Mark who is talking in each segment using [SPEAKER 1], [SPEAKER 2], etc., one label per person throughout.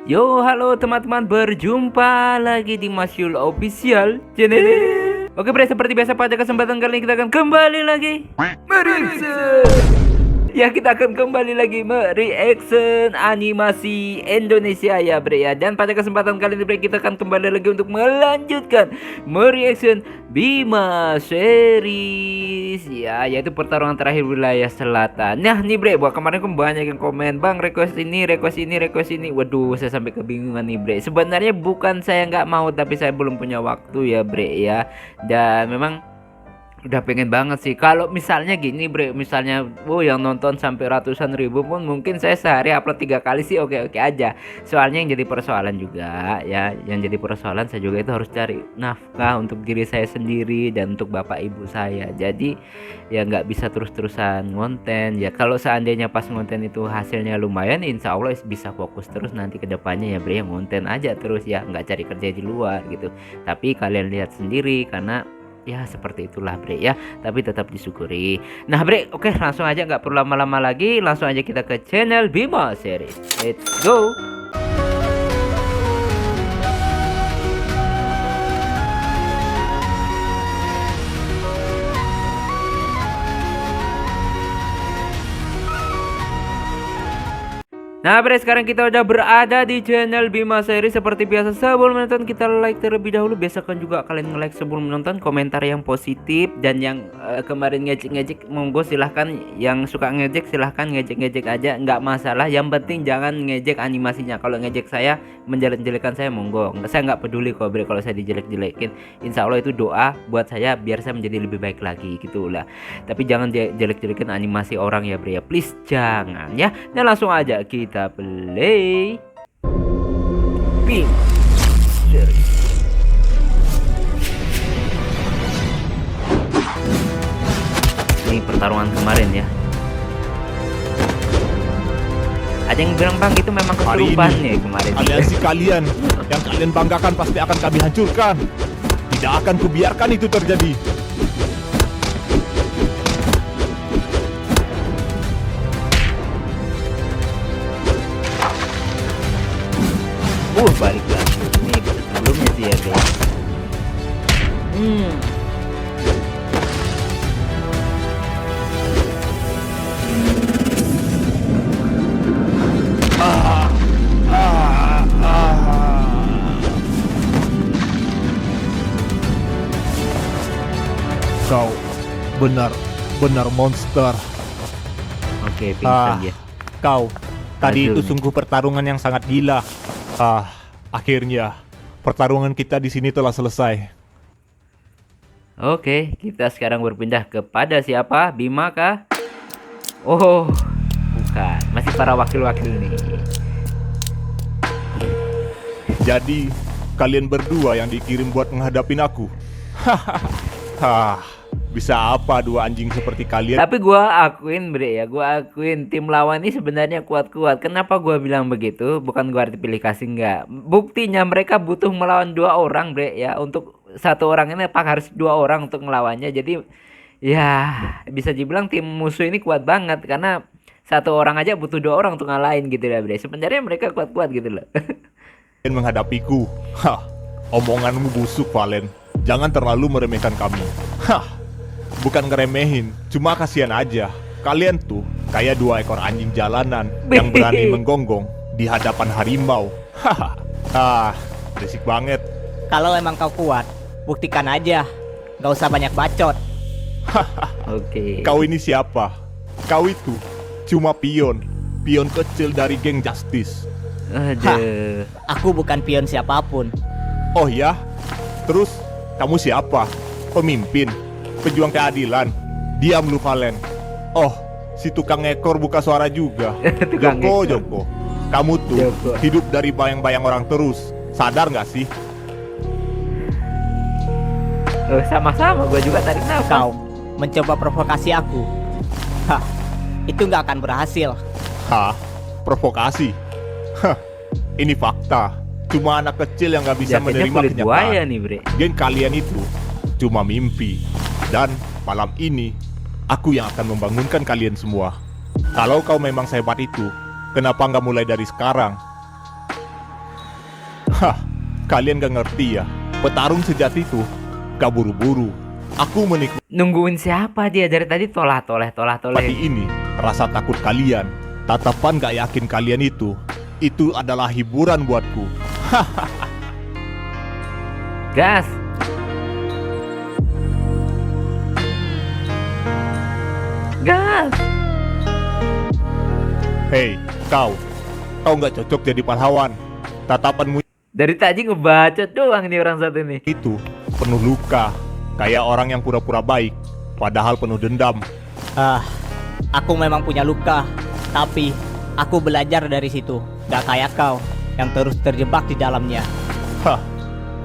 [SPEAKER 1] Yo, halo teman-teman, berjumpa lagi di Masyul Official Channel. Oke bre, seperti biasa pada kesempatan kali ini kita akan kembali lagi mereaction. Ya, kita akan kembali lagi mereaction animasi Indonesia ya bre ya. Dan pada kesempatan kali ini bre, kita akan kembali lagi untuk melanjutkan mereaction Bima series ya, yaitu pertarungan terakhir wilayah selatan. Nah nih bre, buat kemarin kan banyak yang komen, bang request ini, request ini, request ini. Waduh, saya sampai kebingungan nih bre. Sebenarnya bukan saya nggak mau, tapi saya belum punya waktu ya bre ya. Dan memang udah pengen banget sih. Kalau misalnya gini bre, misalnya yang nonton sampai ratusan ribu pun mungkin saya sehari upload 3 kali sih oke-oke aja. Soalnya yang jadi persoalan juga ya, yang jadi persoalan saya juga itu harus cari nafkah untuk diri saya sendiri dan untuk bapak ibu saya. Jadi ya nggak bisa terus-terusan ngonten ya. Kalau seandainya pas ngonten itu hasilnya lumayan, insya Allah bisa fokus terus nanti ke depannya ya bre, yang ngonten aja terus ya, nggak cari kerja di luar gitu. Tapi kalian lihat sendiri, karena ya seperti itulah bre ya, tapi tetap disyukuri. Nah bre, oke langsung aja, nggak perlu lama-lama lagi, langsung aja kita ke channel Bima series. Let's go. Nah bre, sekarang kita udah berada di channel Bima Series. Seperti biasa sebelum menonton kita like terlebih dahulu. Biasakan juga kalian nge-like sebelum menonton, komentar yang positif. Dan yang kemarin ngejek-ngejek monggo silahkan. Yang suka ngejek silahkan ngejek-ngejek aja, nggak masalah. Yang penting jangan ngejek animasinya. Kalau ngejek saya, menjelek-jelekan saya monggo. Saya nggak peduli kok bre kalau saya dijelek-jelekin. Insya Allah itu doa buat saya biar saya menjadi lebih baik lagi gitu lah. Tapi jangan jelek-jelekin animasi orang ya bre ya, please jangan ya. Dan langsung aja kita play Bima series. Ini pertarungan kemarin ya. Ada yang bilang bang itu memang kesurupan ya kemarin.
[SPEAKER 2] Aliansi kalian yang kalian banggakan pasti akan kami hancurkan. Tidak akan kubiarkan itu terjadi.
[SPEAKER 1] Balik lagi. Ini sebelumnya sih ya guys.
[SPEAKER 2] Kau benar monster.
[SPEAKER 1] Oke, pingsan ya.
[SPEAKER 2] Kau tadi itu
[SPEAKER 1] Aduh.
[SPEAKER 2] sungguh pertarungan yang sangat gila. Akhirnya pertarungan kita di sini telah selesai.
[SPEAKER 1] Oke, kita sekarang berpindah kepada siapa? Bima kah? Oh, bukan. Masih para wakil-wakil nih.
[SPEAKER 2] Jadi kalian berdua yang dikirim buat menghadapin aku. Bisa apa dua anjing seperti kalian?
[SPEAKER 1] Tapi gua akuin bre ya, gua akuin tim lawan ini sebenarnya kuat-kuat. Kenapa gua bilang begitu? Bukan gua arti pilih kasih, enggak. Buktinya mereka butuh melawan 2 orang bre ya. Untuk 1 orang ini pak harus 2 orang untuk melawannya. Jadi ya bisa dibilang tim musuh ini kuat banget, karena 1 orang aja butuh 2 orang untuk ngalahin gitu ya bre. Sebenarnya mereka kuat-kuat gitu loh.
[SPEAKER 2] Kalian menghadapiku. Omonganmu busuk Valen. Jangan terlalu meremehkan kami. Bukan ngeremehin, cuma kasihan aja. Kalian tuh kayak 2 ekor anjing jalanan yang berani menggonggong di hadapan harimau. Berisik banget.
[SPEAKER 3] Kalau emang kau kuat, buktikan aja. Gak usah banyak bacot.
[SPEAKER 1] Oke.
[SPEAKER 2] Kau ini siapa? Kau itu cuma pion kecil dari geng Justice.
[SPEAKER 1] Aduh.
[SPEAKER 3] Aku bukan pion siapapun.
[SPEAKER 2] Oh ya? Terus kamu siapa? Pemimpin? Pejuang keadilan? Diam lu Valen. Oh, si tukang ekor buka suara juga.
[SPEAKER 1] Tukang ekor.
[SPEAKER 2] Joko, kamu tuh
[SPEAKER 1] Joko.
[SPEAKER 2] hidup dari bayang-bayang orang terus. Sadar gak sih?
[SPEAKER 1] Sama-sama, gua juga tarik nafas.
[SPEAKER 3] Kau mencoba provokasi aku. Itu gak akan berhasil.
[SPEAKER 2] Provokasi? Ini fakta. Cuma anak kecil yang gak bisa
[SPEAKER 1] Jaketnya
[SPEAKER 2] menerima
[SPEAKER 1] kulit buaya
[SPEAKER 2] kenyataan.
[SPEAKER 1] nih bre.
[SPEAKER 2] Geng kalian itu cuma mimpi. Dan malam ini aku yang akan membangunkan kalian semua. Kalau kau memang sehebat itu, kenapa nggak mulai dari sekarang? Hah, kalian gak ngerti ya. Petarung sejati itu gak buru-buru. Aku menikmati
[SPEAKER 1] Nungguin siapa dia dari tadi tolah-toleh.
[SPEAKER 2] ini rasa takut kalian. Tatapan gak yakin kalian itu adalah hiburan buatku.
[SPEAKER 1] Gas. Gas.
[SPEAKER 2] Hei, kau gak cocok jadi pahlawan. Tatapanmu
[SPEAKER 1] Dari tadi ngebacot doang nih orang satu ini.
[SPEAKER 2] itu penuh luka, kayak orang yang pura-pura baik, padahal penuh dendam.
[SPEAKER 3] Aku memang punya luka, tapi aku belajar dari situ. Gak kayak kau yang terus terjebak di dalamnya.
[SPEAKER 2] Hah,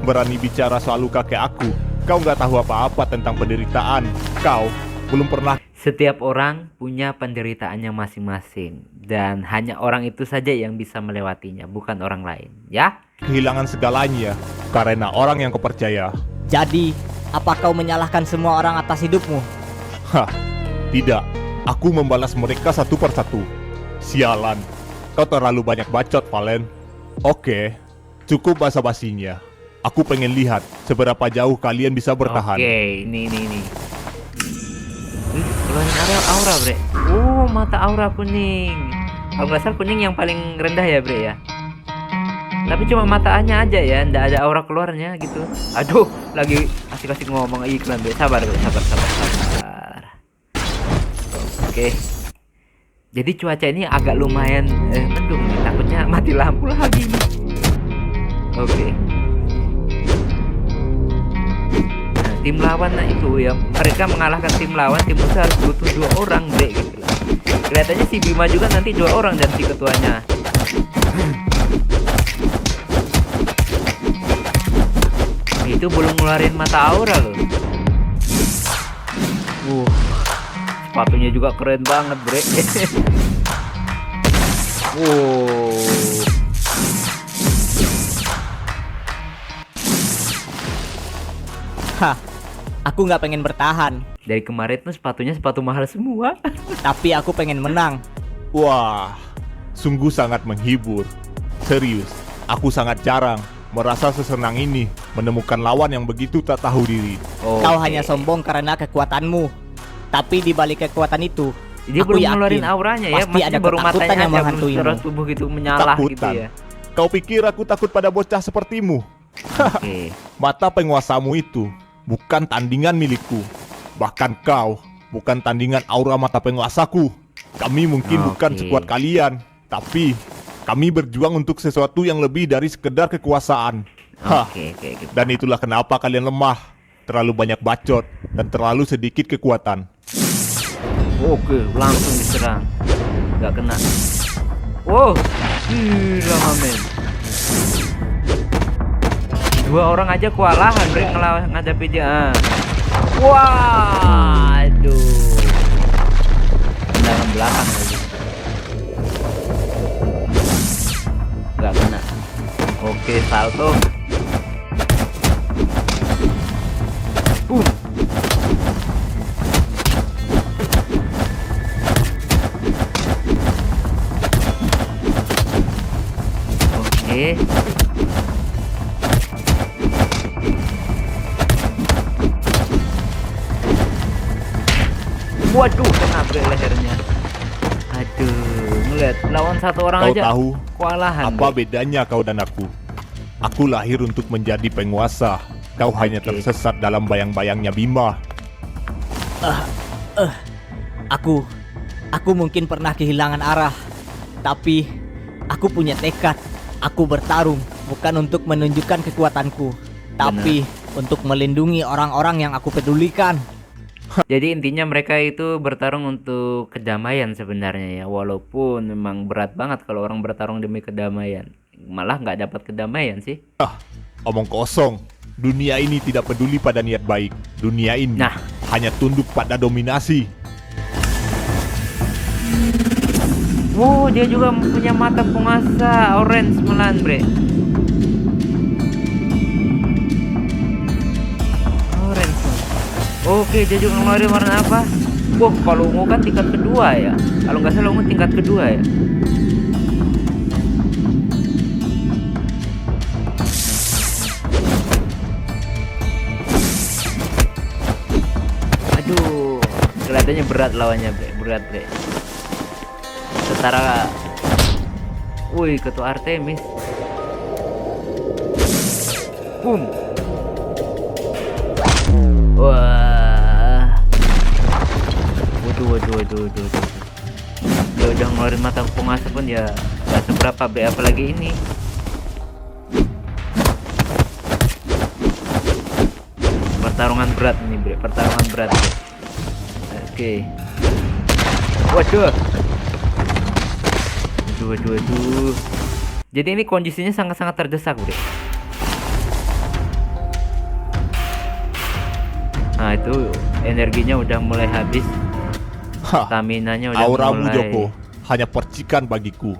[SPEAKER 2] berani bicara soal luka kayak aku. Kau gak tahu apa-apa tentang penderitaan. Kau belum pernah
[SPEAKER 1] Setiap orang punya penderitaannya masing-masing, dan hanya orang itu saja yang bisa melewatinya, bukan orang lain, ya?
[SPEAKER 2] kehilangan segalanya karena orang yang kau percaya.
[SPEAKER 3] Jadi, apa kau menyalahkan semua orang atas hidupmu?
[SPEAKER 2] Hah, tidak. Aku membalas mereka satu persatu. Sialan, kau terlalu banyak bacot, Valen. Oke, cukup basa-basinya. Aku pengen lihat seberapa jauh kalian bisa bertahan.
[SPEAKER 1] Oke, ini. Keluarin area aura, bre. Oh, mata aura kuning. Kalau nggak salah kuning yang paling rendah ya, bre ya. Tapi cuma mataannya aja ya, ndak ada aura keluarnya gitu. Aduh, lagi asik-asik ngomong iklan, bre. Sabar, bre. Sabar. Oke. Jadi cuaca ini agak lumayan mendung nih. Takutnya mati lampu lagi nih. Oke. Tim lawan itu ya, mereka mengalahkan tim lawan, tim musuh harus butuh 2 orang bre gitu lah. Kelihatannya si Bima juga nanti 2 orang dan si ketuanya. Itu belum ngeluarin mata aura loh. Sepatunya juga keren banget bre.
[SPEAKER 3] Hah, aku nggak pengen bertahan,
[SPEAKER 1] Dari kemarin tuh sepatunya sepatu mahal semua.
[SPEAKER 3] tapi aku pengen menang.
[SPEAKER 2] Wah, sungguh sangat menghibur. Serius, aku sangat jarang merasa sesenang ini menemukan lawan yang begitu tak tahu diri.
[SPEAKER 3] Kau hanya sombong karena kekuatanmu. Tapi di balik kekuatan itu,
[SPEAKER 1] Dia
[SPEAKER 3] aku
[SPEAKER 1] belum
[SPEAKER 3] yakin
[SPEAKER 1] ngeluarin auranya ya,
[SPEAKER 3] pasti ada
[SPEAKER 1] baru
[SPEAKER 3] ketakutan
[SPEAKER 1] matanya
[SPEAKER 3] yang
[SPEAKER 1] aja, belum
[SPEAKER 3] menghantuimu.
[SPEAKER 1] secara tubuh gitu menyala gitu
[SPEAKER 2] Takutan.
[SPEAKER 1] ya.
[SPEAKER 2] Kau pikir aku takut pada bocah sepertimu?
[SPEAKER 1] Oke.
[SPEAKER 2] Mata penguasamu itu bukan tandingan milikku. Bahkan kau bukan tandingan aura mata penguasaku. Kami mungkin bukan
[SPEAKER 1] Oke.
[SPEAKER 2] sekuat kalian, tapi kami berjuang untuk sesuatu yang lebih dari sekedar kekuasaan. Hah,
[SPEAKER 1] Oke.
[SPEAKER 2] dan itulah kenapa kalian lemah. Terlalu banyak bacot dan terlalu sedikit kekuatan.
[SPEAKER 1] Oke, langsung diserang. Gak kena. Wow, gila men. 2 orang aja kewalahan bre ngelawan ngadapi dia. Waduh. Tendangan belakang lagi. Gak kena. Oke, salto. Oke. Waduh, kena bre lehernya. Aduh, ngeliat lawan 1 orang
[SPEAKER 2] Kau
[SPEAKER 1] aja
[SPEAKER 2] tahu
[SPEAKER 1] kewalahan.
[SPEAKER 2] apa
[SPEAKER 1] bre.
[SPEAKER 2] bedanya kau dan aku? Aku lahir untuk menjadi penguasa. Kau hanya
[SPEAKER 1] Oke.
[SPEAKER 2] tersesat dalam bayang-bayangnya Bima.
[SPEAKER 3] Aku mungkin pernah kehilangan arah, tapi aku punya tekad. Aku bertarung bukan untuk menunjukkan kekuatanku, tapi untuk melindungi orang-orang yang aku pedulikan.
[SPEAKER 1] Jadi intinya mereka itu bertarung untuk kedamaian sebenarnya ya. Walaupun memang berat banget kalau orang bertarung demi kedamaian. Malah nggak dapat kedamaian sih.
[SPEAKER 2] Omong kosong. Dunia ini tidak peduli pada niat baik. Dunia ini
[SPEAKER 1] Nah.
[SPEAKER 2] hanya tunduk pada dominasi.
[SPEAKER 1] Wow, dia juga punya mata penguasa orange melan bre. Orange. Oke, dia juga ngeluarin warna apa? Wah, kalau ungu kan tingkat kedua ya. Kalau nggak salah ungu tingkat kedua ya. Kelihatannya berat lawannya, bre. Berat, bre. Setara. Wih, ketua Artemis. Boom. Wah. Waduh. Dia udah ngeluarin mata penguasa pun ya gak seberapa, bre. Apalagi ini. Pertarungan berat ini, bre. Pertarungan berat, bre. Oke. Waduh. Jadi ini kondisinya sangat-sangat terdesak, bre. Nah, itu energinya udah mulai habis. Stamina-nya udah
[SPEAKER 2] Auramu
[SPEAKER 1] mulai.
[SPEAKER 2] Joko hanya percikan bagiku.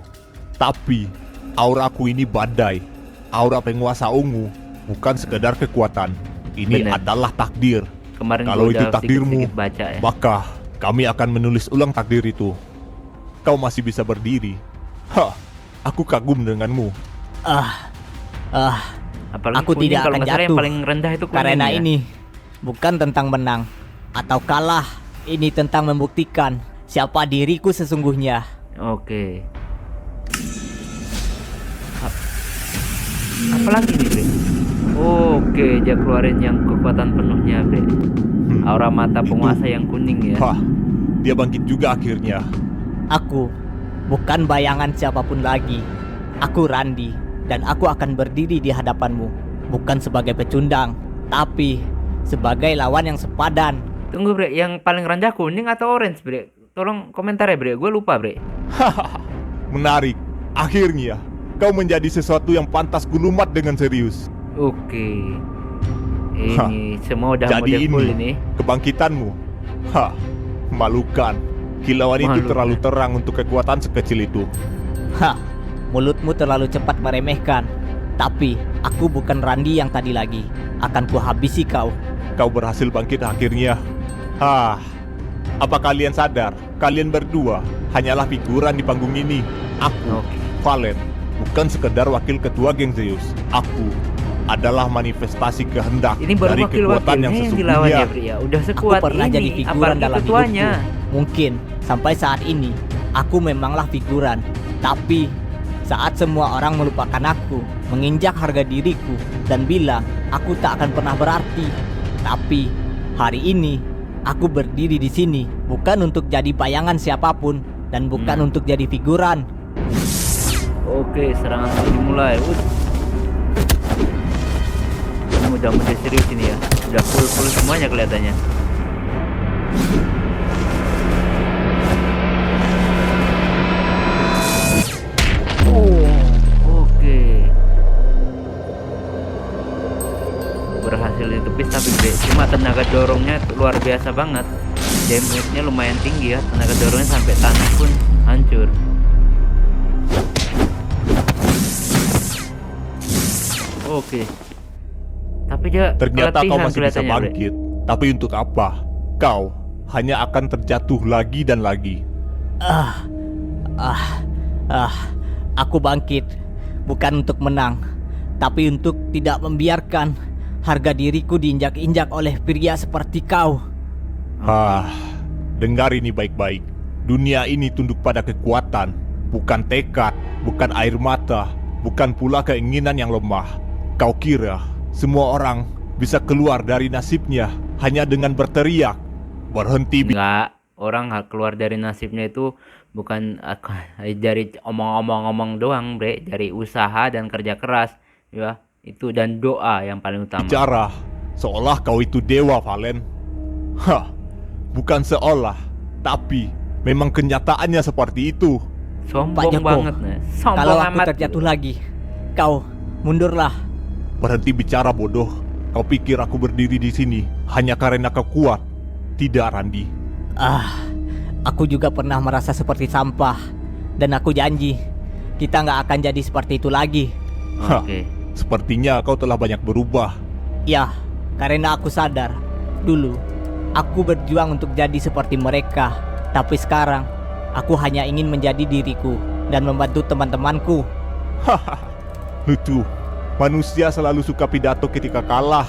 [SPEAKER 2] Tapi auraku ini badai. Aura penguasa ungu bukan sekedar kekuatan. Ini
[SPEAKER 1] Bener.
[SPEAKER 2] adalah takdir.
[SPEAKER 1] Kemarin
[SPEAKER 2] Kalau
[SPEAKER 1] gua
[SPEAKER 2] itu
[SPEAKER 1] udah
[SPEAKER 2] takdirmu,
[SPEAKER 1] sedikit-sedikit baca ya.
[SPEAKER 2] maka kami akan menulis ulang takdir itu. Kau masih bisa berdiri. Hah, aku kagum denganmu.
[SPEAKER 1] Apalagi
[SPEAKER 3] Aku
[SPEAKER 1] kuning,
[SPEAKER 3] tidak
[SPEAKER 1] kalau
[SPEAKER 3] akan
[SPEAKER 1] nggak salah yang
[SPEAKER 3] jatuh.
[SPEAKER 1] paling rendah itu kuning
[SPEAKER 3] Karena
[SPEAKER 1] ya.
[SPEAKER 3] ini bukan tentang menang atau kalah. Ini tentang membuktikan siapa diriku sesungguhnya.
[SPEAKER 1] Oke. Apalagi nih, bre? Oke, dia keluarin yang kekuatan penuhnya, bre. Aura mata penguasa yang kuning ya.
[SPEAKER 2] Hah, dia bangkit juga akhirnya.
[SPEAKER 3] Aku bukan bayangan siapapun lagi. Aku Randi dan aku akan berdiri di hadapanmu bukan sebagai pecundang, tapi sebagai lawan yang sepadan.
[SPEAKER 1] Tunggu, bre, yang paling rendah kuning atau orange, bre? Tolong komentar ya, bre. Gue lupa, bre.
[SPEAKER 2] Menarik. Akhirnya kau menjadi sesuatu yang pantas kulumat dengan serius.
[SPEAKER 1] Oke. Ini semua udah
[SPEAKER 2] Jadi
[SPEAKER 1] mode full
[SPEAKER 2] ini
[SPEAKER 1] ini.
[SPEAKER 2] kebangkitanmu. Hah, memalukan. Kilauan itu
[SPEAKER 1] Memalukan.
[SPEAKER 2] terlalu terang untuk kekuatan sekecil itu.
[SPEAKER 3] Hah, mulutmu terlalu cepat meremehkan. Tapi aku bukan Randi yang tadi lagi. Akan kuhabisi kau.
[SPEAKER 2] Kau berhasil bangkit akhirnya. Hah, apa kalian sadar? Kalian berdua hanyalah figuran di panggung ini. Aku,
[SPEAKER 1] Oke.
[SPEAKER 2] Valen, bukan sekedar wakil ketua geng Zeus. Aku adalah manifestasi kehendak
[SPEAKER 1] Ini baru
[SPEAKER 2] dari kekuatan
[SPEAKER 1] wakil-wakilnya
[SPEAKER 2] yang
[SPEAKER 1] yang dilawan
[SPEAKER 2] sesungguhnya.
[SPEAKER 1] ya, bre, ya. Udah
[SPEAKER 3] Aku
[SPEAKER 1] sekuat
[SPEAKER 3] pernah
[SPEAKER 1] ini,
[SPEAKER 3] jadi figuran
[SPEAKER 1] apalagi
[SPEAKER 3] dalam
[SPEAKER 1] ketuanya.
[SPEAKER 3] hidupku. Mungkin sampai saat ini aku memanglah figuran. Tapi saat semua orang melupakan aku, menginjak harga diriku dan bilang aku tak akan pernah berarti. Tapi hari ini aku berdiri di sini bukan untuk jadi bayangan siapapun dan bukan untuk jadi figuran.
[SPEAKER 1] Oke, serangan sudah dimulai. Ini udah mulai serius ini ya. Udah full semuanya kelihatannya. Oke. Berhasil ditepis tapi bre, cuma tenaga dorongnya luar biasa banget. Damage-nya lumayan tinggi ya. Tenaga dorongnya sampai tanah pun hancur. Oke. Tapi dia
[SPEAKER 2] Ternyata kau
[SPEAKER 1] keletihan
[SPEAKER 2] masih bisa
[SPEAKER 1] kelihatannya, bre.
[SPEAKER 2] bangkit. Tapi untuk apa? Kau hanya akan terjatuh lagi dan lagi.
[SPEAKER 3] Aku bangkit bukan untuk menang, tapi untuk tidak membiarkan harga diriku diinjak-injak oleh pria seperti kau.
[SPEAKER 2] Dengar ini baik-baik. Dunia ini tunduk pada kekuatan, bukan tekad, bukan air mata, bukan pula keinginan yang lemah. Kau kira semua orang bisa keluar dari nasibnya hanya dengan berteriak, berhenti
[SPEAKER 1] Enggak, orang keluar dari nasibnya itu bukan dari omong-omong doang, bre, dari usaha dan kerja keras, ya. Itu dan doa yang paling utama.
[SPEAKER 2] bicara seolah kau itu dewa, Valen. Bukan seolah, tapi memang kenyataannya seperti itu.
[SPEAKER 3] Pak
[SPEAKER 1] Sombong
[SPEAKER 3] Joko,
[SPEAKER 1] banget nih. Sombong
[SPEAKER 3] kalau aku
[SPEAKER 1] amat.
[SPEAKER 3] terjatuh lagi, kau mundurlah.
[SPEAKER 2] Berhenti bicara, bodoh. Kau pikir aku berdiri di sini hanya karena kau kuat? Tidak, Randi.
[SPEAKER 3] Aku juga pernah merasa seperti sampah. Dan aku janji, kita nggak akan jadi seperti itu lagi.
[SPEAKER 1] Oke.
[SPEAKER 2] Sepertinya kau telah banyak berubah.
[SPEAKER 3] Ya, karena aku sadar, dulu aku berjuang untuk jadi seperti mereka. Tapi sekarang, aku hanya ingin menjadi diriku dan membantu teman-temanku.
[SPEAKER 2] Lucu. Manusia selalu suka pidato ketika kalah.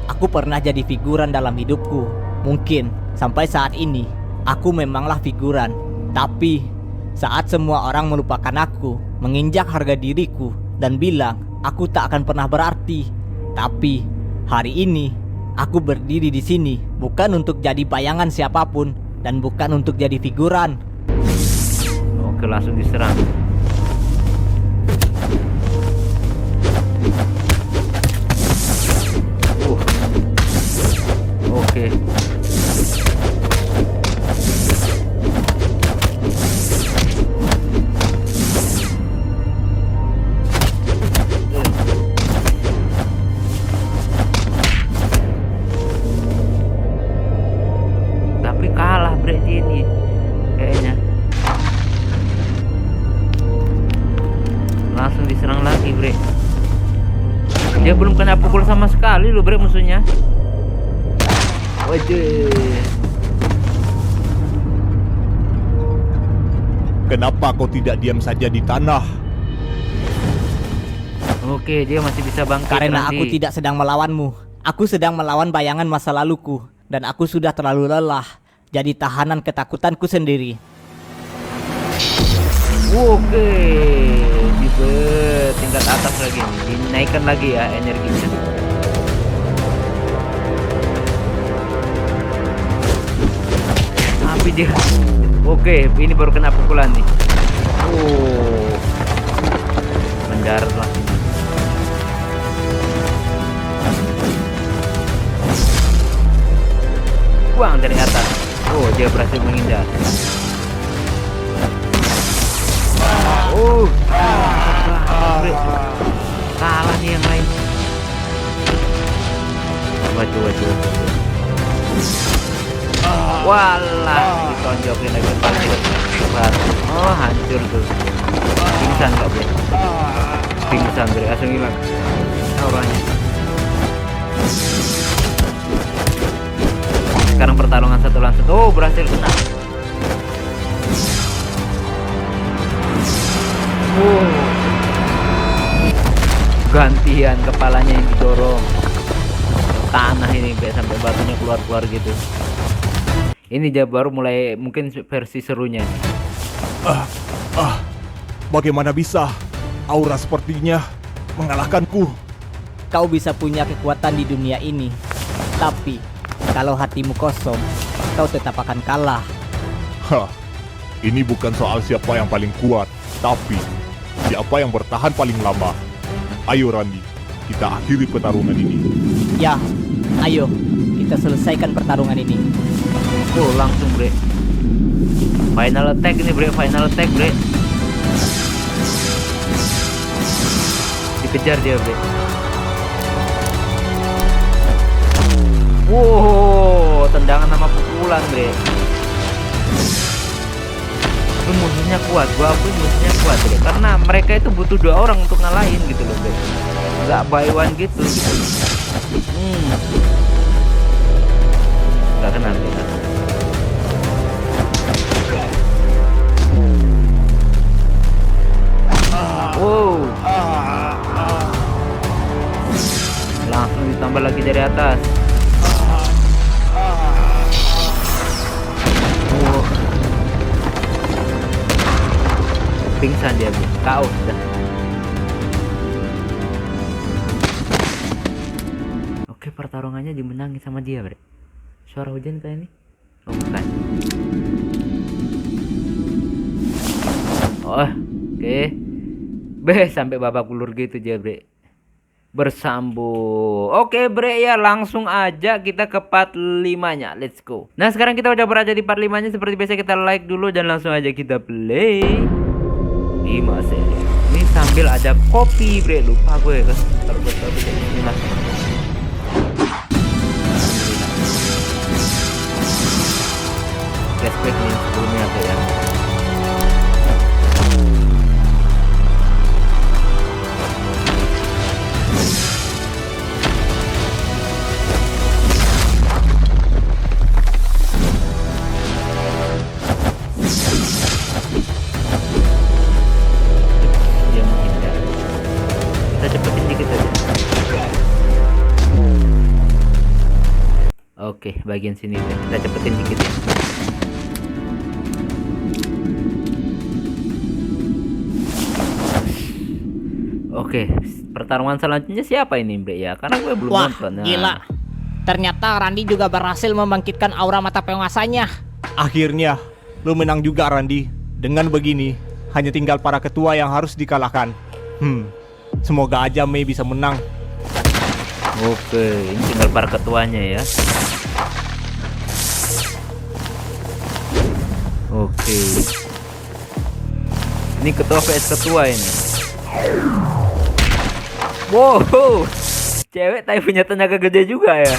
[SPEAKER 3] Aku pernah jadi figuran dalam hidupku. Mungkin sampai saat ini aku memanglah figuran. Tapi saat semua orang melupakan aku, menginjak harga diriku, dan bilang aku tak akan pernah berarti. Tapi hari ini aku berdiri di sini bukan untuk jadi bayangan siapapun dan bukan untuk jadi figuran.
[SPEAKER 1] Oke, langsung diserang. Oke. Tapi kalah berarti ini kayaknya. Langsung diserang lagi, bre. Dia belum kena pukul sama sekali loh, bre, musuhnya. Waduh.
[SPEAKER 2] Kenapa kau tidak diam saja di tanah?
[SPEAKER 1] Oke, dia masih bisa bangkit.
[SPEAKER 3] Karena
[SPEAKER 1] nanti.
[SPEAKER 3] aku tidak sedang melawanmu. Aku sedang melawan bayangan masa laluku. Dan aku sudah terlalu lelah jadi tahanan ketakutanku sendiri.
[SPEAKER 1] Oke, di tingkat atas lagi nih. Dinaikkan lagi ya energinya. Tapi dia, oke, ini baru kena pukulan nih. Oh, mendarat lah. Buang dari atas. Oh, dia berhasil menghindar. Kalah nih yang lain. Waduh. Walah, ditonjokin lagi paling. Oh, hancur tuh. Pingsan nggak boleh. Pingsan dari langsung hilang auranya. Sekarang pertarungan 1 lawan 1. Oh, berhasil kena. Gantian kepalanya yang didorong tanah ini sampai batunya keluar gitu. Ini dia baru mulai mungkin versi serunya.
[SPEAKER 2] Bagaimana bisa aura sepertinya mengalahkanku?
[SPEAKER 3] Kau bisa punya kekuatan di dunia ini, tapi kalau hatimu kosong, kau tetap akan kalah.
[SPEAKER 2] Hah, ini bukan soal siapa yang paling kuat, tapi siapa yang bertahan paling lama. Ayo Randy, kita akhiri pertarungan ini.
[SPEAKER 3] Ya, ayo kita selesaikan pertarungan ini.
[SPEAKER 1] Oh, langsung, bre. Final attack ini, bre. Final attack, bre. Dikejar dia, bre. Wow, tendangan sama pukulan, bre. Itu musuhnya kuat, gua akui musuhnya kuat, bre. Karena mereka itu butuh 2 orang untuk ngalahin gitu loh, bre. Nggak buy one gitu. Nggak kena, bre. Wow. Langsung ditambah lagi dari atas. Wow. Pingsan dia, KO sudah. Oke, pertarungannya dimenangi sama dia, bre. Suara hujan kayak ini? Oh, bukan. Oh, oke. Sampai babak belur gitu dia, bre. Bersambung. Oke, bre, ya langsung aja kita ke part 5-nya. Let's go. Nah, sekarang kita udah berada di part 5-nya. Seperti biasa kita like dulu dan langsung aja kita play. 5 seri. Ini sambil ada kopi, bre. Lupa gue kan. Kalau buat kopi kayak bismillah. Flashback nih sebelumnya tuh ya. Dia menghindar. Kita cepetin dikit aja. Oke, bagian sini deh. Kita cepetin dikit ya. Oke, pertarungan selanjutnya siapa ini Bre ya? Karena gue belum
[SPEAKER 3] Wah,
[SPEAKER 1] nonton. Nah.
[SPEAKER 3] gila. Ternyata Randy juga berhasil membangkitkan aura mata penguasanya.
[SPEAKER 2] Akhirnya, lu menang juga Randy. Dengan begini, hanya tinggal para ketua yang harus dikalahkan. Semoga aja Mei bisa menang.
[SPEAKER 1] Oke, ini tinggal para ketuanya ya. Oke. Ini ketua vs ketua ini. Wow, cewek tapi punya tenaga gede juga ya.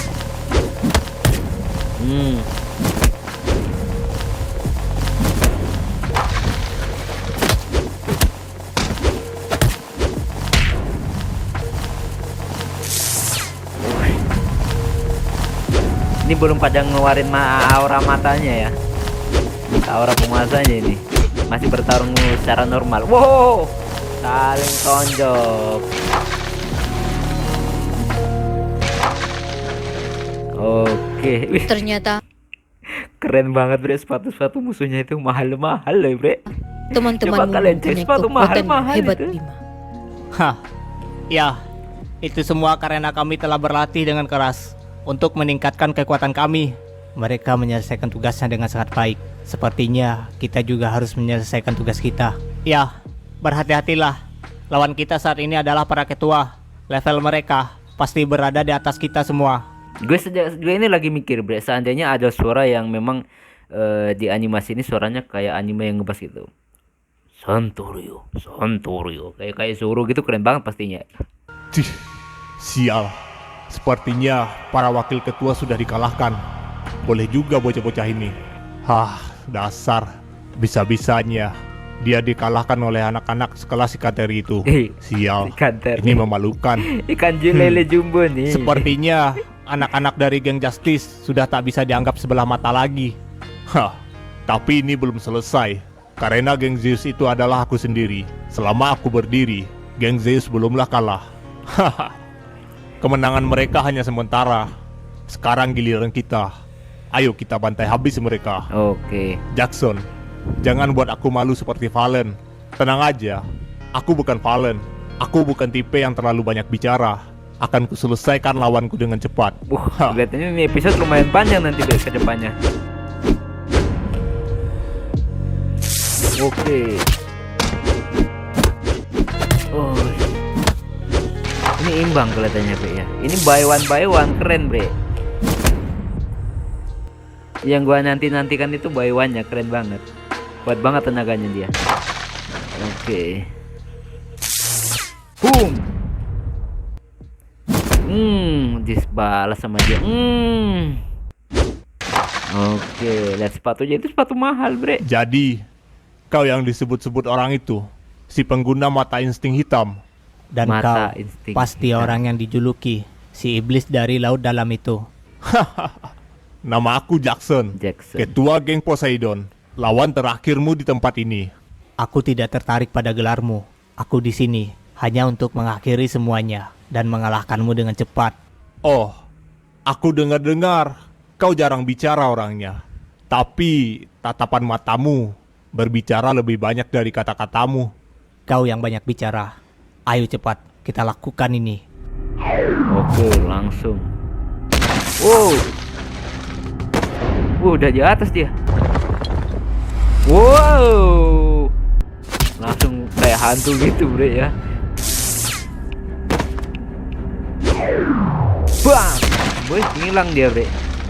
[SPEAKER 1] Ini belum pada ngeluarin aura matanya ya. Aura penguasanya ini masih bertarung secara normal. Wow, saling tonjok. Oke, wih,
[SPEAKER 4] Ternyata
[SPEAKER 1] keren banget Bre, sepatu-sepatu musuhnya itu mahal-mahal loh Bre.
[SPEAKER 4] teman-temanmu
[SPEAKER 1] Coba kalian cek
[SPEAKER 4] mempunyai
[SPEAKER 1] sepatu
[SPEAKER 4] kekuatan
[SPEAKER 1] mahal-mahal
[SPEAKER 4] hebat
[SPEAKER 1] itu.
[SPEAKER 4] Bima.
[SPEAKER 3] Hah, ya, itu semua karena kami telah berlatih dengan keras untuk meningkatkan kekuatan kami. Mereka menyelesaikan tugasnya dengan sangat baik. Sepertinya kita juga harus menyelesaikan tugas kita. Ya, berhati-hatilah. Lawan kita saat ini adalah para ketua. Level mereka pasti berada di atas kita semua.
[SPEAKER 1] Gue ini lagi mikir Bre, seandainya ada suara yang memang di animasi ini suaranya kayak anime yang ngebas gitu. Santorio, Santorio, kayak Zoro gitu, keren banget pastinya.
[SPEAKER 2] Cih, sial. Sepertinya para wakil ketua sudah dikalahkan. Boleh juga bocah-bocah ini. Hah, dasar. Bisa-bisanya dia dikalahkan oleh anak-anak sekelas ikan teri itu. Sial,
[SPEAKER 1] Ikan teri.
[SPEAKER 2] ini memalukan.
[SPEAKER 1] Ikan lele jumbo nih.
[SPEAKER 2] Sepertinya anak-anak dari geng Justice sudah tak bisa dianggap sebelah mata lagi. Hah, tapi ini belum selesai. Karena geng Zeus itu adalah aku sendiri. Selama aku berdiri, geng Zeus belumlah kalah. Haha. Kemenangan mereka hanya sementara. Sekarang giliran kita. Ayo kita bantai habis mereka.
[SPEAKER 1] Oke.
[SPEAKER 2] Jackson, jangan buat aku malu seperti Valen. Tenang aja, aku bukan Valen. Aku bukan tipe yang terlalu banyak bicara. Akan kuselesaikan lawanku dengan cepat. Hah.
[SPEAKER 1] Kelihatannya ini episode lumayan panjang nanti deh ke depannya. Oke. Oh. Ini imbang kelihatannya Bre ya. Ini by one keren Bre. Yang gua nantikan itu by one-nya keren banget. Kuat banget tenaganya dia. Oke. Boom. Disbalas sama dia. Oke, lihat sepatunya, itu sepatu mahal Bre.
[SPEAKER 2] Jadi, kau yang disebut-sebut orang itu, si pengguna mata insting hitam.
[SPEAKER 3] Dan
[SPEAKER 1] Mata
[SPEAKER 3] kau
[SPEAKER 1] insting
[SPEAKER 3] pasti
[SPEAKER 1] hitam.
[SPEAKER 3] orang yang dijuluki si iblis dari laut dalam itu.
[SPEAKER 2] Nama aku Jackson, ketua geng Poseidon. Lawan terakhirmu di tempat ini.
[SPEAKER 3] Aku tidak tertarik pada gelarmu. Aku di sini hanya untuk mengakhiri semuanya dan mengalahkanmu dengan cepat.
[SPEAKER 2] Oh, aku dengar-dengar kau jarang bicara orangnya. Tapi tatapan matamu berbicara lebih banyak dari kata-katamu.
[SPEAKER 3] Kau yang banyak bicara. Ayo cepat, kita lakukan ini.
[SPEAKER 1] Oke, langsung. Wow. Udah di atas dia. Wow. Langsung kayak hantu gitu Bre ya. Bang. Boy, hilang dia Bre.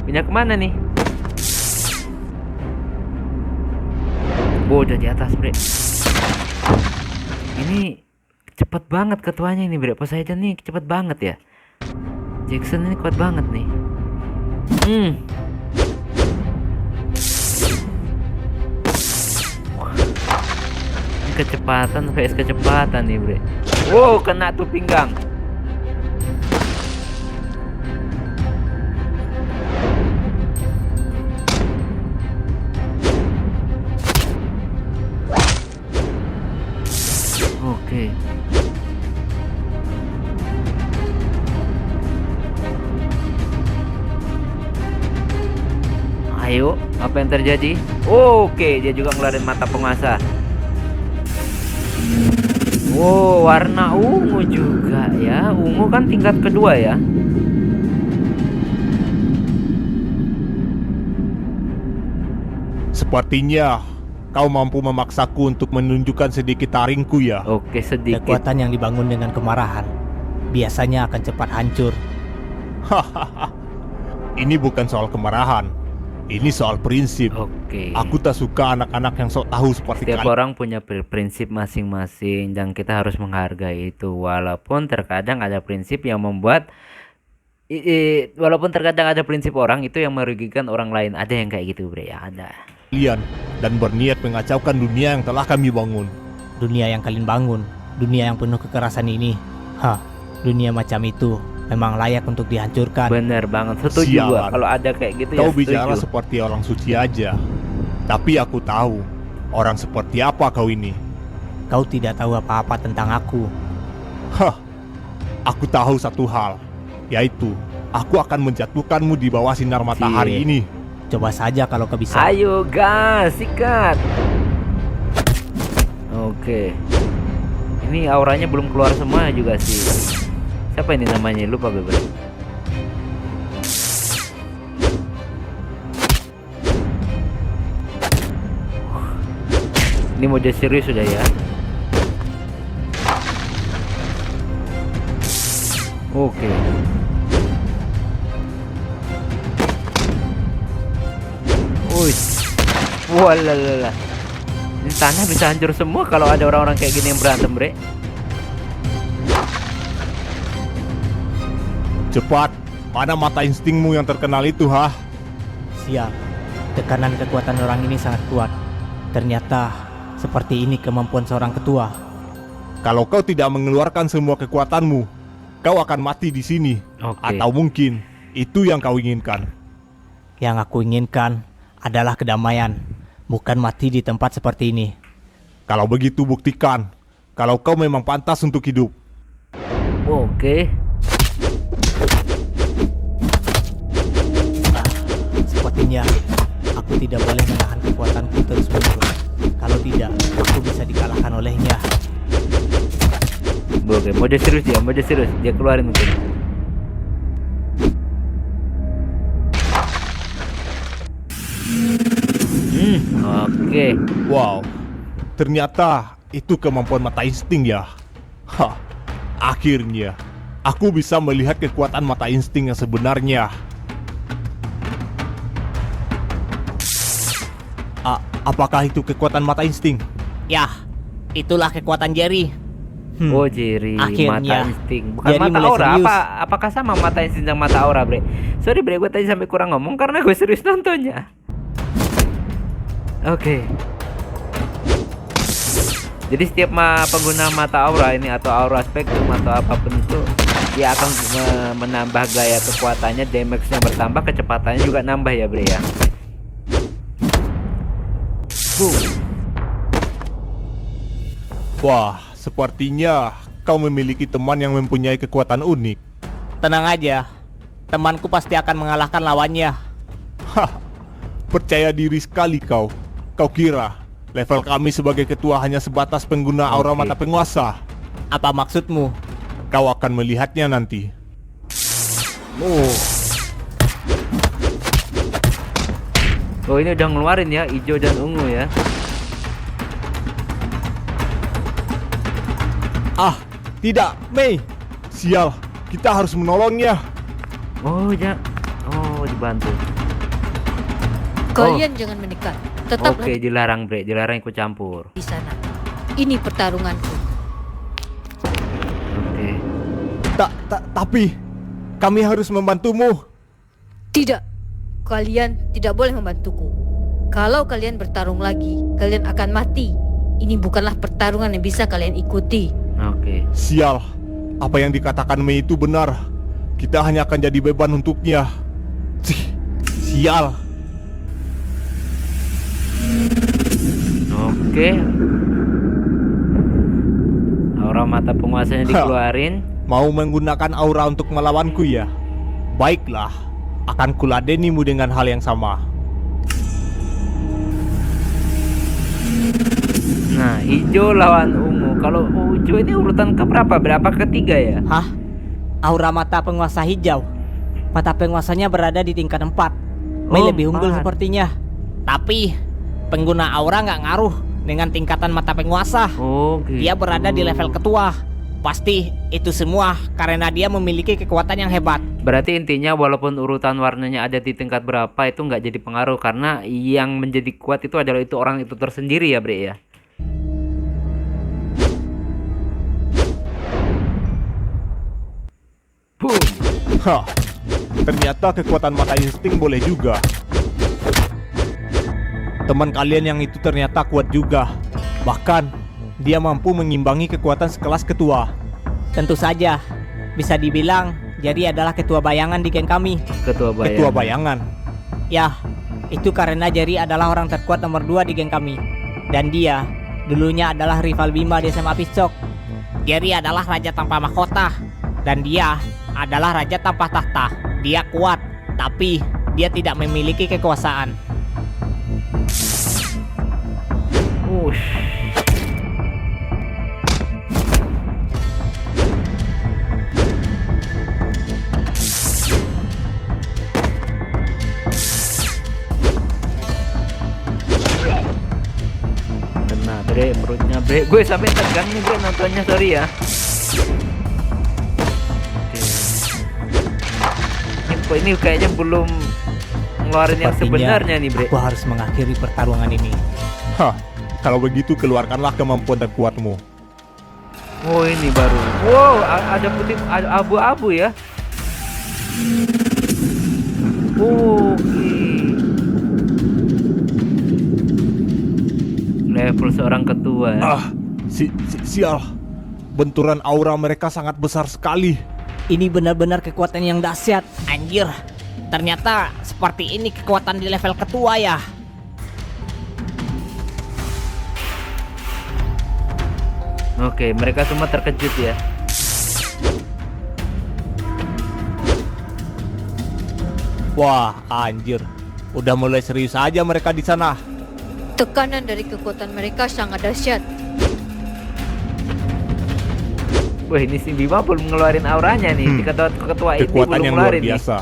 [SPEAKER 1] Pindah kemana nih? Udah di atas Bre. Ini cepet banget ketuanya ini Bre. Poseidon nih cepet banget ya. Jackson ini kuat banget nih. Ini kecepatan vs kecepatan nih Bre. Wow, kena tuh pinggang. Oke. Ayo, apa yang terjadi? Oke, dia juga ngeluarin mata penguasa. Oh, warna ungu juga ya. Ungu kan tingkat kedua ya.
[SPEAKER 2] Sepertinya kau mampu memaksaku untuk menunjukkan sedikit taringku ya.
[SPEAKER 1] Oke, sedikit.
[SPEAKER 3] Kekuatan yang dibangun dengan kemarahan biasanya akan cepat hancur.
[SPEAKER 2] Hahaha. Ini bukan soal kemarahan. Ini soal prinsip.
[SPEAKER 1] Oke.
[SPEAKER 2] Aku tak suka anak-anak yang sok tahu seperti
[SPEAKER 1] Setiap
[SPEAKER 2] kalian.
[SPEAKER 1] orang punya prinsip masing-masing dan kita harus menghargai itu. Walaupun terkadang ada prinsip yang membuat walaupun terkadang ada prinsip orang itu yang merugikan orang lain. Ada yang kayak gitu, Bre, ya ada.
[SPEAKER 2] Dan berniat mengacaukan dunia yang telah kami bangun.
[SPEAKER 3] Dunia yang kalian bangun, dunia yang penuh kekerasan ini, dunia macam itu memang layak untuk dihancurkan.
[SPEAKER 1] Bener banget, setuju gua.
[SPEAKER 2] Sialan.
[SPEAKER 1] Kalau ada kayak gitu
[SPEAKER 2] Kau
[SPEAKER 1] ya
[SPEAKER 2] bicara
[SPEAKER 1] setuju.
[SPEAKER 2] seperti orang suci aja. Tapi aku tahu orang seperti apa kau ini.
[SPEAKER 3] Kau tidak tahu apa-apa tentang aku.
[SPEAKER 2] Aku tahu satu hal, yaitu aku akan menjatuhkanmu di bawah sinar matahari
[SPEAKER 1] Cie.
[SPEAKER 2] ini.
[SPEAKER 3] Coba saja kalau kau bisa.
[SPEAKER 1] Ayo gas, sikat. Oke. Ini auranya belum keluar semua juga sih. Siapa ini namanya? Lupa gue. Ini mode serius sudah ya. Oke. Wih. Walalala. Ini tanah bisa hancur semua kalau ada orang-orang kayak gini yang berantem, Bre.
[SPEAKER 2] Cepat, mana mata instingmu yang terkenal itu,
[SPEAKER 3] Sial, tekanan kekuatan orang ini sangat kuat. Ternyata seperti ini kemampuan seorang ketua.
[SPEAKER 2] Kalau kau tidak mengeluarkan semua kekuatanmu, kau akan mati di sini.
[SPEAKER 1] Oke.
[SPEAKER 2] Atau mungkin itu yang kau inginkan.
[SPEAKER 3] Yang aku inginkan adalah kedamaian, bukan mati di tempat seperti ini.
[SPEAKER 2] Kalau begitu buktikan kalau kau memang pantas untuk hidup.
[SPEAKER 1] Oke.
[SPEAKER 3] Sepertinya aku tidak boleh menahan kekuatanku terus-menerus. Kalau tidak, aku bisa dikalahkan olehnya.
[SPEAKER 1] Oke, mode serius dia, mode serius. Dia keluarin mungkin. Oke.
[SPEAKER 2] Wow, ternyata itu kemampuan mata insting ya. Akhirnya aku bisa melihat kekuatan mata insting yang sebenarnya. Apakah itu kekuatan mata insting?
[SPEAKER 3] Yah, itulah kekuatan Jerry.
[SPEAKER 1] Oh, Jerry,
[SPEAKER 3] Akhirnya,
[SPEAKER 1] mata insting. Bukan
[SPEAKER 3] Jerry
[SPEAKER 1] mata
[SPEAKER 3] mulai
[SPEAKER 1] aura.
[SPEAKER 3] serius.
[SPEAKER 1] Apakah sama mata insting dan mata aura, Bre? Sorry, Bre, gue tadi sampai kurang ngomong karena gue serius nontonnya. Oke. Jadi setiap pengguna mata aura ini atau aura spektrum atau apapun itu, dia akan menambah gaya kekuatannya, damage-nya bertambah, kecepatannya juga nambah ya, Bre ya.
[SPEAKER 2] Wah, sepertinya kau memiliki teman yang mempunyai kekuatan unik.
[SPEAKER 3] Tenang aja, temanku pasti akan mengalahkan lawannya.
[SPEAKER 2] Percaya diri sekali kau. Kau kira level kami sebagai ketua hanya sebatas pengguna aura
[SPEAKER 1] Oke.
[SPEAKER 2] mata penguasa?
[SPEAKER 3] Apa maksudmu?
[SPEAKER 2] Kau akan melihatnya nanti.
[SPEAKER 1] Oh, ini udah ngeluarin ya, hijau dan ungu ya.
[SPEAKER 2] Tidak, Mei. Sial, kita harus menolongnya.
[SPEAKER 1] Oh, ya. Oh, dibantu.
[SPEAKER 4] Kalian jangan mendekat. Tetaplah
[SPEAKER 1] Oke, dilarang, Bre. Dilarang ikut campur.
[SPEAKER 4] di sana. Ini pertarunganku.
[SPEAKER 1] Oke.
[SPEAKER 2] Tapi kami harus membantumu.
[SPEAKER 4] Tidak. Kalian tidak boleh membantuku. Kalau kalian bertarung lagi, kalian akan mati. Ini bukanlah pertarungan yang bisa kalian ikuti.
[SPEAKER 1] Oke.
[SPEAKER 2] Sial, apa yang dikatakan Mei itu benar. Kita hanya akan jadi beban untuknya. Sial.
[SPEAKER 1] Oke. Aura mata penguasanya dikeluarin.
[SPEAKER 2] Mau menggunakan aura untuk melawanku ya? Baiklah, akan kuladenimu dengan hal yang sama.
[SPEAKER 1] Nah, hijau lawan ungu. kalau Ujo ini urutan keberapa? Berapa ketiga ya?
[SPEAKER 3] Hah? Aura mata penguasa hijau. Mata penguasanya berada di tingkat 4. Mei
[SPEAKER 1] Oh,
[SPEAKER 3] lebih unggul
[SPEAKER 1] 4.
[SPEAKER 3] sepertinya. Tapi pengguna aura nggak ngaruh dengan tingkatan mata penguasa.
[SPEAKER 1] Oh, gitu.
[SPEAKER 3] Dia berada di level ketua. Pasti itu semua karena dia memiliki kekuatan yang hebat.
[SPEAKER 1] Berarti intinya walaupun urutan warnanya ada di tingkat berapa itu nggak jadi pengaruh, karena yang menjadi kuat itu adalah itu orang itu tersendiri ya, Bre ya. Boom.
[SPEAKER 2] Hah, ternyata kekuatan mata insting boleh juga. Teman kalian yang itu ternyata kuat juga. Bahkan, dia mampu mengimbangi kekuatan sekelas ketua.
[SPEAKER 3] Tentu saja, bisa dibilang Jerry adalah ketua bayangan di geng kami.
[SPEAKER 1] Ketua bayangan.
[SPEAKER 2] Ketua bayangan.
[SPEAKER 3] Ya, itu karena Jerry adalah orang terkuat nomor 2 di geng kami. Dan dia dulunya adalah rival Bima di SMA Piscok. Jerry adalah raja tanpa mahkota. Dan dia adalah raja tanpa tahta. Dia kuat, tapi dia tidak memiliki kekuasaan.
[SPEAKER 1] Ush. Kena, Bre, perutnya, Bre. Gue sampai tegang nih, Bre, nontonnya, sorry ya. Oke. Ini kayaknya belum ngeluarin yang
[SPEAKER 3] Sepertinya
[SPEAKER 1] sebenarnya nih, Bre.
[SPEAKER 3] aku harus mengakhiri pertarungan ini.
[SPEAKER 2] Hah, kalau begitu keluarkanlah kemampuan terkuatmu.
[SPEAKER 1] Oh, ini baru. Wow, ada putih, ada abu-abu ya. Oke. Level seorang ketua ya.
[SPEAKER 2] Sial. Benturan aura mereka sangat besar sekali.
[SPEAKER 3] Ini benar-benar kekuatan yang dahsyat. Anjir, ternyata seperti ini kekuatan di level ketua ya.
[SPEAKER 1] Oke, mereka semua terkejut ya.
[SPEAKER 2] Wah, anjir. Udah mulai serius aja mereka di sana.
[SPEAKER 4] Tekanan dari kekuatan mereka sangat dahsyat.
[SPEAKER 1] Wah, ini si Bima belum ngeluarin auranya nih. Ketua ini
[SPEAKER 2] Kekuatan
[SPEAKER 1] belum
[SPEAKER 2] yang luar
[SPEAKER 1] ngeluarin nih.
[SPEAKER 2] biasa.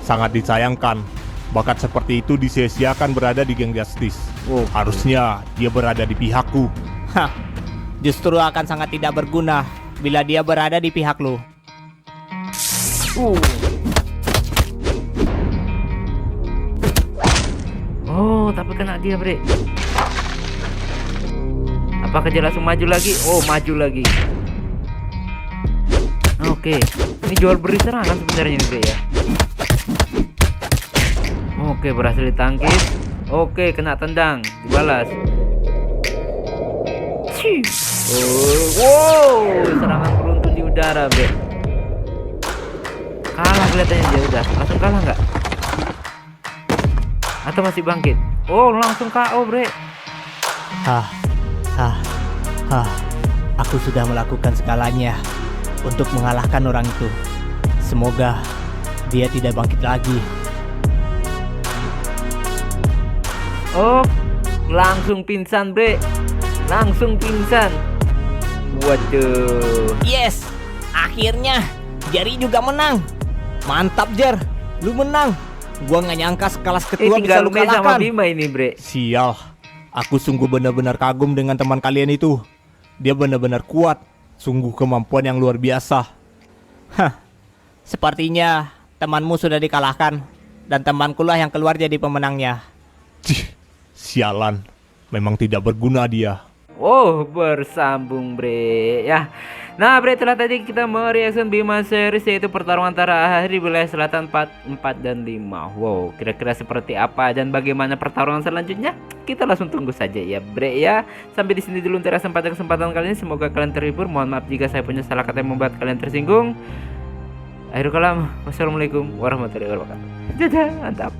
[SPEAKER 2] Sangat disayangkan. Bakat seperti itu disia-siakan berada di geng Justice.
[SPEAKER 1] Wow.
[SPEAKER 2] Harusnya dia berada di pihakku.
[SPEAKER 3] Hah, justru akan sangat tidak berguna bila dia berada di pihak lu.
[SPEAKER 1] Oh, tapi kena dia, Bre. Apakah dia langsung maju lagi? Oh, maju lagi. Oke, ini jual beli serangan sebenarnya nih, Bre ya. Oke, berhasil ditangkis. Oke, kena tendang, dibalas. Cih. Oh, wow, serangan beruntun di udara, Bre. Kalah kelihatannya dia udah. Langsung kalah nggak? Atau masih bangkit? Oh, langsung KO, Bre.
[SPEAKER 3] Hah. Aku sudah melakukan segalanya untuk mengalahkan orang itu. Semoga dia tidak bangkit lagi.
[SPEAKER 1] Oh, langsung pingsan, Bre. Langsung pingsan. Waduh.
[SPEAKER 3] Yes, akhirnya Jerry juga menang. Mantap, Jer, lu menang. Gua nggak nyangka sekelas ketua bisa
[SPEAKER 1] Tinggal
[SPEAKER 3] lu
[SPEAKER 1] Mei sama
[SPEAKER 3] kalahkan.
[SPEAKER 1] Bima ini, Bre.
[SPEAKER 2] Sial. Aku sungguh benar-benar kagum dengan teman kalian itu. Dia benar-benar kuat. Sungguh kemampuan yang luar biasa.
[SPEAKER 3] Hah, sepertinya temanmu sudah dikalahkan dan temanku lah yang keluar jadi pemenangnya.
[SPEAKER 2] Cih, sialan. Memang tidak berguna dia.
[SPEAKER 1] Oh, bersambung, Bre. Ya. Nah, Bre, telah tadi kita mereaction Bima series, yaitu pertarungan antara Ahri wilayah selatan 4 dan 5. Wow, kira-kira seperti apa dan bagaimana pertarungan selanjutnya? Kita langsung tunggu saja ya, Bre ya. Sampai di sini dulu untuk kesempatan kali ini. Semoga kalian terhibur. Mohon maaf jika saya punya salah kata yang membuat kalian tersinggung. Akhirul kalam. Wassalamualaikum warahmatullahi wabarakatuh. Dadah, mantap.